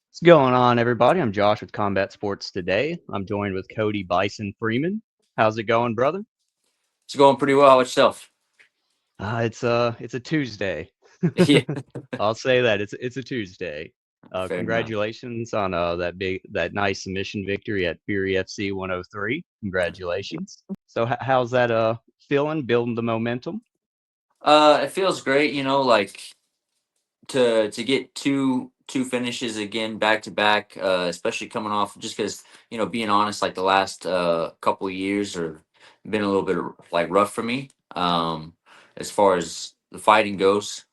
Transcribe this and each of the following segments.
What's going on, everybody? I'm Josh with Combat Sports Today. I'm joined with Cody, Bison, Freeman. How's it going, brother? It's going pretty well. How about yourself? It's a Tuesday. Yeah, I'll say that it's a Tuesday. fair enough. Congratulations on that nice submission victory at Fury FC 103. Congratulations. So how's that feeling? Building the momentum? It feels great, to get two finishes again back to back, especially coming off just because being honest, like the last couple of years are been a little bit like rough for me, as far as the fighting goes,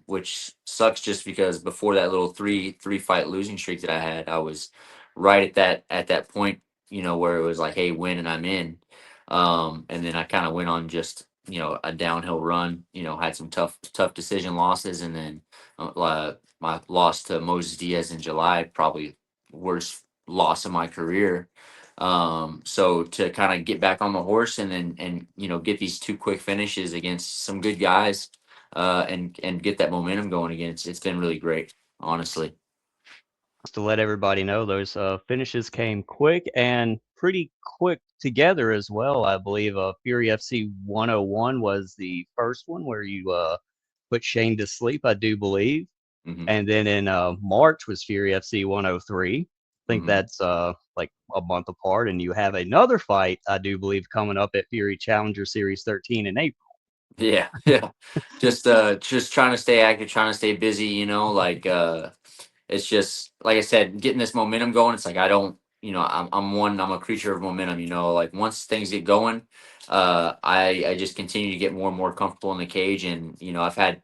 which sucks just because before that little three fight losing streak that I had, I was right at that point, where it was like, hey, win and I'm in, and then I kind of went on just a downhill run, had some tough decision losses, and then my loss to Moses Diaz in July, probably worst loss of my career. So to kind of get back on the horse and then get these two quick finishes against some good guys, and get that momentum going again, it's been really great, honestly. Just to let everybody know, those finishes came quick and pretty quick together as well. I believe Fury FC 101 was the first one where you put Shane to sleep, I do believe. hmm And then in March was Fury FC 103. I think hmm that's like a month apart. And you have another fight, I do believe, coming up at Fury Challenger Series 13 in April. Yeah, yeah. Just trying to stay active, trying to stay busy. It's just like I said, getting this momentum going. It's like I don't, I'm a creature of momentum. Like once things get going, I just continue to get more and more comfortable in the cage. And I've had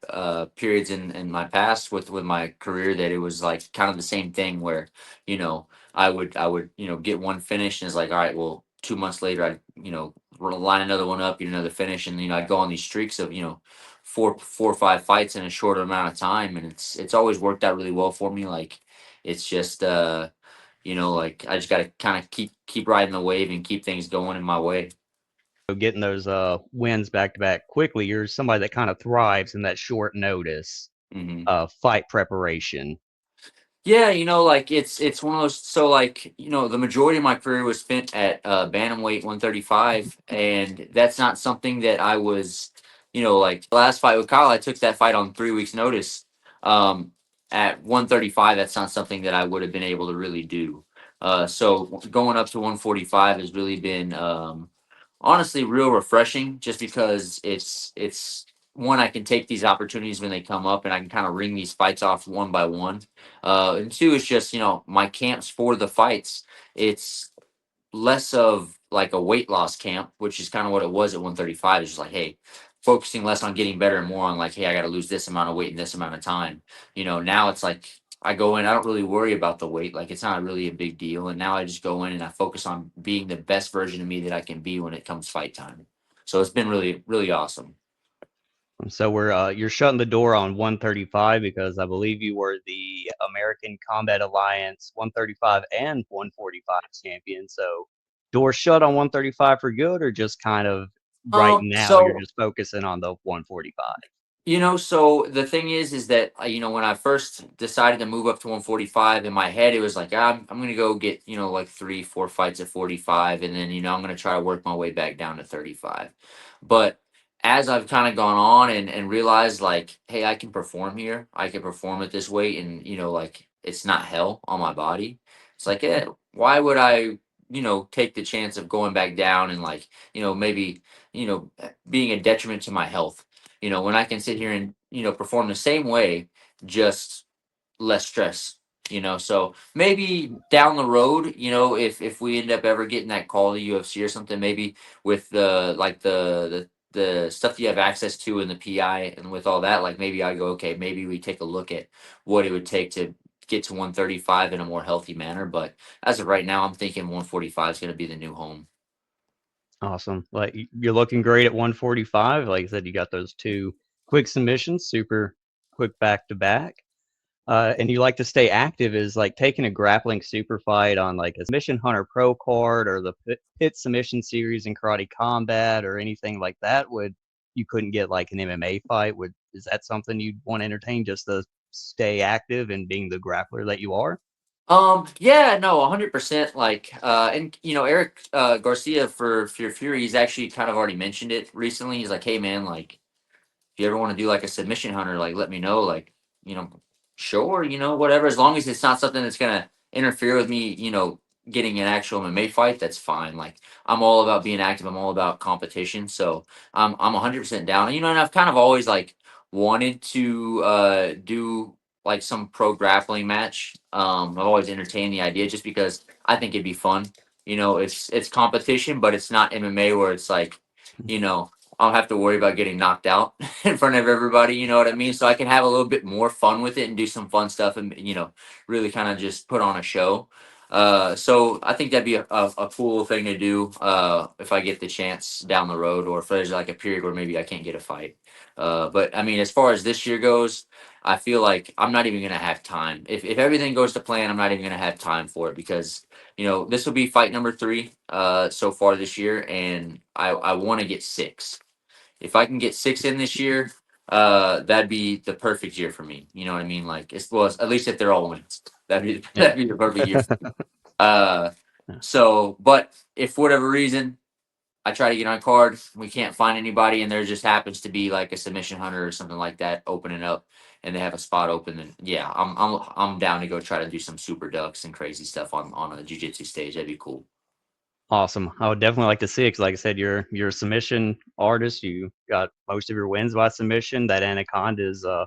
periods in my past with my career that it was like kind of the same thing where you know I would get one finish and it's like, all right, well, 2 months later I line another one up, get another finish, and I'd go on these streaks of four or five fights in a shorter amount of time, and it's always worked out really well for me. Like it's just like I just got to kind of keep riding the wave and keep things going in my way. So getting those wins back to back quickly, you're somebody that kind of thrives in that short notice hmm fight preparation. Yeah, like it's one of those. So like the majority of my career was spent at bantamweight 135, and that's not something that I was, like the last fight with Kyle, I took that fight on 3 weeks notice. Um, at 135, that's not something that I would have been able to really do. So going up to 145 has really been, honestly, real refreshing, just because it's one, I can take these opportunities when they come up, and I can kind of ring these fights off one by one. And two, it's just my camps for the fights. It's less of like a weight loss camp, which is kind of what it was at 135. It's just like, hey, focusing less on getting better and more on like, hey, I got to lose this amount of weight in this amount of time. Now it's like I go in, I don't really worry about the weight. Like it's not really a big deal. And now I just go in and I focus on being the best version of me that I can be when it comes fight time. So it's been really, really awesome. So we're you're shutting the door on 135 because I believe you were the American Combat Alliance 135 and 145 champion. So door shut on 135 for good, or just kind of right now you're So just focusing on the 145. So the thing is that when I first decided to move up to 145, in my head it was like, I'm gonna go get like 3 4 fights at 45, and then I'm gonna try to work my way back down to 35. But as I've kind of gone on and realized like, hey, I can perform here, I can perform at this weight, and like it's not hell on my body. It's like, why would I take the chance of going back down and like maybe being a detriment to my health, when I can sit here and perform the same way, just less stress. So maybe down the road, if we end up ever getting that call to UFC or something, maybe with the like the stuff you have access to in the PI and with all that, like maybe I go, okay, maybe we take a look at what it would take to get to 135 in a more healthy manner. But as of right now, I'm thinking 145 is going to be the new home. Awesome. Like you're looking great at 145. Like I said, you got those two quick submissions, super quick back to back. And you like to stay active, is like taking a grappling super fight on like a Submission Hunter Pro card or the Pit Submission Series in Karate Combat or anything like that. Would you couldn't get like an MMA fight? Would is that something you'd want to entertain just to stay active and being the grappler that you are? Yeah, no, 100%. Like, and Eric Garcia for Fear Fury, he's actually kind of already mentioned it recently. He's like, hey man, like, if you ever want to do like a submission hunter, like let me know. Like, you know, sure, whatever. As long as it's not something that's gonna interfere with me, getting an actual MMA fight, that's fine. Like, I'm all about being active. I'm all about competition. So I'm 100% down. And I've kind of always like wanted to do like some pro grappling match. I've always entertained the idea just because I think it'd be fun. It's competition, but it's not MMA where it's like, you know, I don't have to worry about getting knocked out in front of everybody. You know what I mean? So I can have a little bit more fun with it and do some fun stuff and really kind of just put on a show. So I think that'd be a cool thing to do if I get the chance down the road, or if there's like a period where maybe I can't get a fight. But I mean, as far as this year goes, I feel like I'm not even gonna have time. If everything goes to plan, I'm not even gonna have time for it because this will be fight number 3 so far this year, and I want to get 6. If I can get 6 in this year, that'd be the perfect year for me. You know what I mean? Like, at least if they're all wins, that'd be Yeah. that'd be the perfect year. Uh, but if for whatever reason I try to get on a card, we can't find anybody, and there just happens to be like a submission hunter or something like that opening up, and they have a spot open, then yeah, I'm down to go try to do some super ducks and crazy stuff on a jiu-jitsu stage. That'd be cool. Awesome. I would definitely like to see it 'cause like I said, you're a submission artist. You got most of your wins by submission. That anaconda is a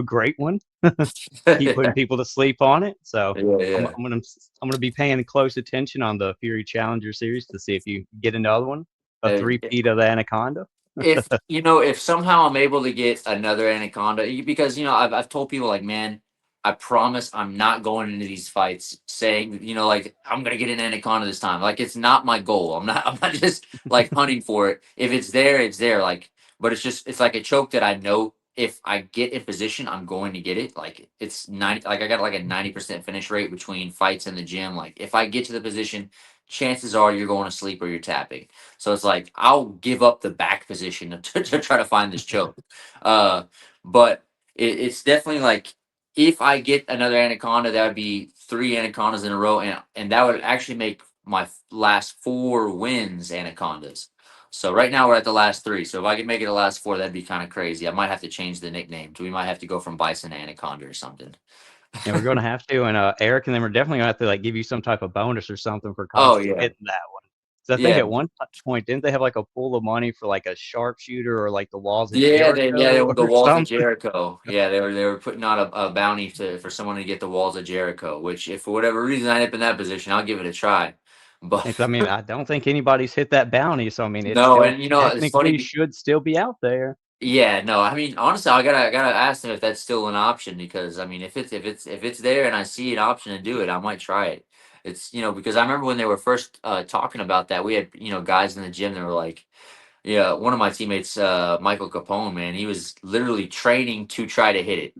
great one. Keep putting Yeah, people to sleep on it. So I'm yeah. I'm gonna I'm gonna be paying close attention on the Fury Challenger series to see if you get another one, a Uh, three-peat of the anaconda. if somehow I'm able to get another anaconda, because I've told people like, man, I promise I'm not going into these fights saying, like, I'm gonna get an anaconda this time. Like, it's not my goal. I'm not just like hunting for it. If it's there, it's there. Like, but it's like a choke that I know if I get in position, I'm going to get it. Like, it's 90, like I got like a 90% finish rate between fights in the gym. Like, if I get to the position, chances are you're going to sleep or you're tapping. So it's like I'll give up the back position to try to find this choke. Uh, but it's definitely like, if I get another anaconda, that would be 3 anacondas in a row, and that would actually make my last 4 wins anacondas. So right now we're at the last 3. So if I can make it the last 4, that'd be kind of crazy. I might have to change the nickname. We might have to go from Bison to Anaconda or something. Yeah, we're gonna have to, and Eric and them are definitely gonna have to like give you some type of bonus or something for Oh constantly yeah, hitting that one. So I think yeah. at one point didn't they have like a pool of money for like a sharpshooter or like the walls of They Jericho were the or walls of something? Jericho. Yeah, they were putting out a bounty for someone to get the walls of Jericho. Which, if for whatever reason I end up in that position, I'll give it a try. But It's, I mean, I don't think anybody's hit that bounty, so I mean, it no, still and it's funny. technically should still be out there. Yeah, no, I mean, honestly, I gotta ask them if that's still an option, because I mean, if it's there and I see an option to do it, I might try it. It's because I remember when they were first talking about that, we had guys in the gym that were like, yeah, one of my teammates, Michael Capone, man, he was literally training to try to hit it.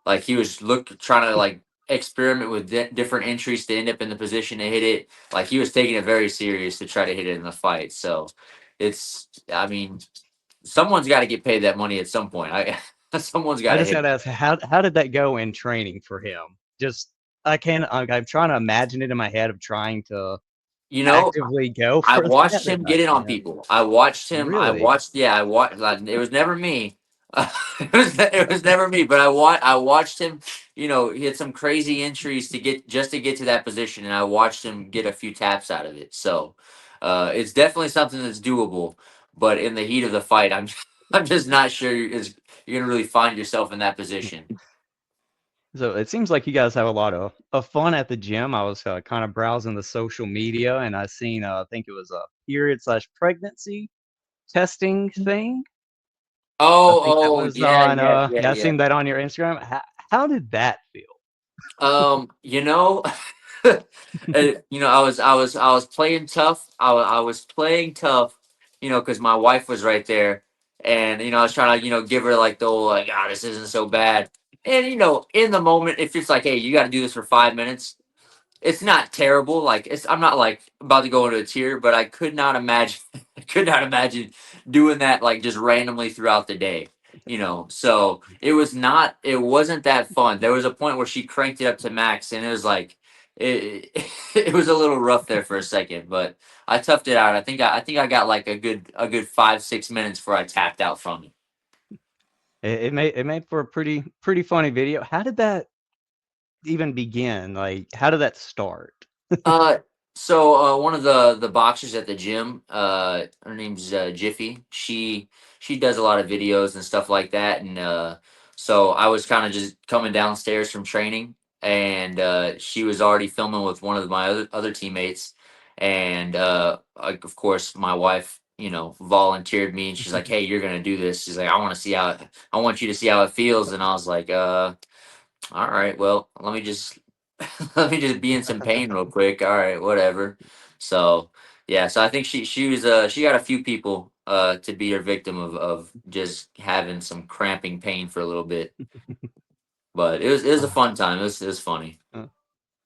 Like, he was trying to like experiment with different entries to end up in the position to hit it. Like, he was taking it very serious to try to hit it in the fight. So I mean, someone's got to get paid that money at some point. Someone's got I to just hit. gotta ask, how did that go in training for him? Just I can't. I'm trying to imagine it in my head of trying to You know, actively go I for that, watched and him I get it on can't. people. I watched him. Really? Yeah, I watched. Like, it was never me. It was never me. But I watched him. He had some crazy entries to get to that position, and I watched him get a few taps out of it. So, it's definitely something that's doable. But in the heat of the fight, I'm just not sure you're gonna really find yourself in that position. So it seems like you guys have a lot of fun at the gym. I was kind of browsing the social media and I seen, I think it was a period slash pregnancy testing thing. I Oh, think that oh, was yeah, on, yeah, yeah, yeah, I yeah. seen that on your Instagram. How did that feel? You know, I was playing tough. I was playing tough, because my wife was right there, and I was trying to, give her like the old like, this isn't so bad. And in the moment, if it's like, hey, you got to do this for 5 minutes, it's not terrible. Like, I'm not like about to go into a tear, but I could not imagine I could not imagine doing that like just randomly throughout the day. So it wasn't that fun. There was a point where she cranked it up to max, and it was like, it it was a little rough there for a second, but I toughed it out. I think I got like a good 5 6 minutes before I tapped out from it. It made for a pretty funny video. How did that even begin? Like, how did that start? Uh, so one of the boxers at the gym, her name's Jiffy. She does a lot of videos and stuff like that, and so I was kind of just coming downstairs from training, and she was already filming with one of my other teammates, and of course my wife, volunteered me, and she's like, "Hey, you're gonna do this." She's like, I want you to see how it feels," and I was like, all right, well, let me just let me just be in some pain real quick. All right, whatever. So yeah, so I think she got a few people to be her victim of just having some cramping pain for a little bit. But it was a Uh, fun time. It was funny. uh,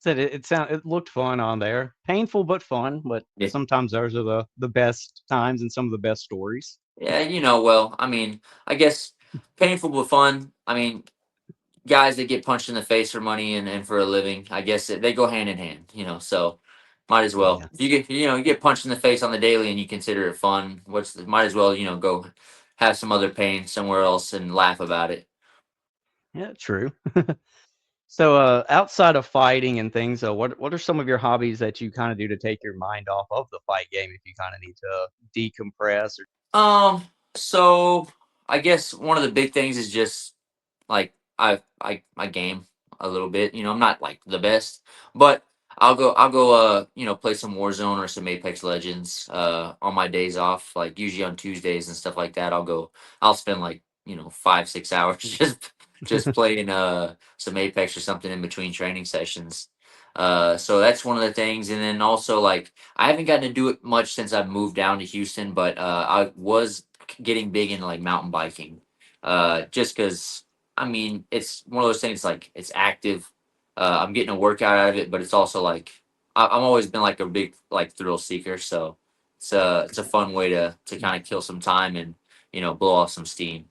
Said it looked fun on there. Painful but fun, but Yeah. sometimes those are the best times and some of the best stories. Yeah, well, I mean, I guess painful but fun. I mean, guys that get punched in the face for money and for a living, I guess they go hand in hand, so might as well. Yeah. If you get punched in the face on the daily and you consider it fun, might as well, go have some other pain somewhere else and laugh about it. Yeah, true. So, outside of fighting and things, what are some of your hobbies that you kind of do to take your mind off of the fight game if you kind of need to decompress or So I guess one of the big things is just like I game a little bit. I'm not like the best, but I'll go play some Warzone or some Apex Legends on my days off, like usually on Tuesdays and stuff like that. I'll spend like 5 6 hours just playing some Apex or something in between training sessions. So that's one of the things, and then also like I haven't gotten to do it much since I've moved down to Houston, but I was getting big into like mountain biking, just because I mean, it's one of those things like it's active. I'm getting a workout out of it, but it's also like I'm always been like a big like thrill seeker, so it's a fun way to kind of kill some time and blow off some steam.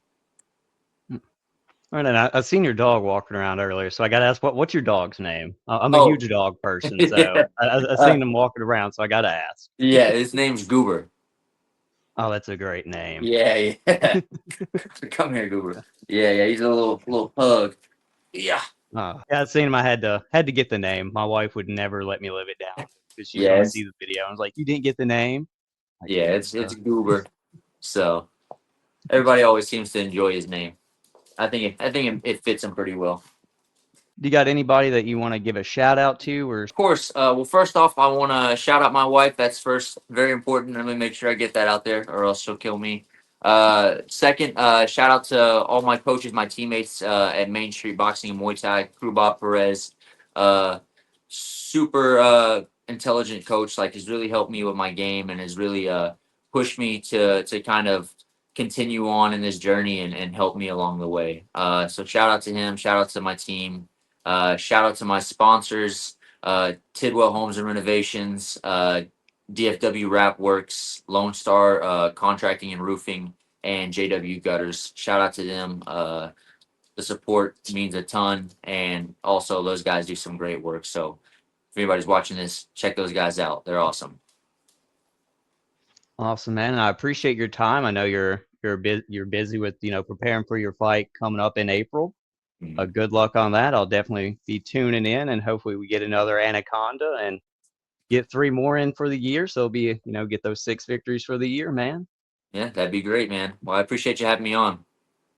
Right, and I seen your dog walking around earlier, so I got to ask, what's your dog's name? I'm a Oh, huge dog person, so yeah, I seen him walking around, so I got to ask. yeah. His name's Goober. Oh, that's a great name. Yeah, yeah. Come here, Goober. Yeah, yeah. He's a little pug. Yeah, Yeah, I seen him. I had to get the name. My wife would never let me live it down because she's yeah. gonna see the video. I was like, "You didn't get the name?" Like, Yeah. It's Goober. So everybody always seems to enjoy his name. I think it fits him pretty well. do you got anybody that you want to give a shout out to, or Of course. Well, first off, I want to shout out my wife. That's first, very important. Let me make sure I get that out there, or else she'll kill me. Second, shout out to all my coaches, my teammates at Main Street Boxing and Muay Thai, Bob Perez. Uh, Super intelligent coach. Like, has really helped me with my game and has really pushed me to kind of continue on in this journey and help me along the way. So shout out to him. Shout out to my team. Shout out to my sponsors, Tidwell Homes and Renovations, DFW Wrap Works, Lone Star Contracting and Roofing, and JW Gutters. Shout out to them. The support means a ton, and also those guys do some great work. So if anybody's watching this, check those guys out. They're awesome. awesome, man? And I appreciate your time. I know you're busy with preparing for your fight coming up in April. Mhm. Good luck on that. I'll definitely be tuning in, and hopefully we get another anaconda and get 3 more in for the year. So it'll be get those 6 victories for the year, man. Yeah, that'd be great, man. Well, I appreciate you having me on.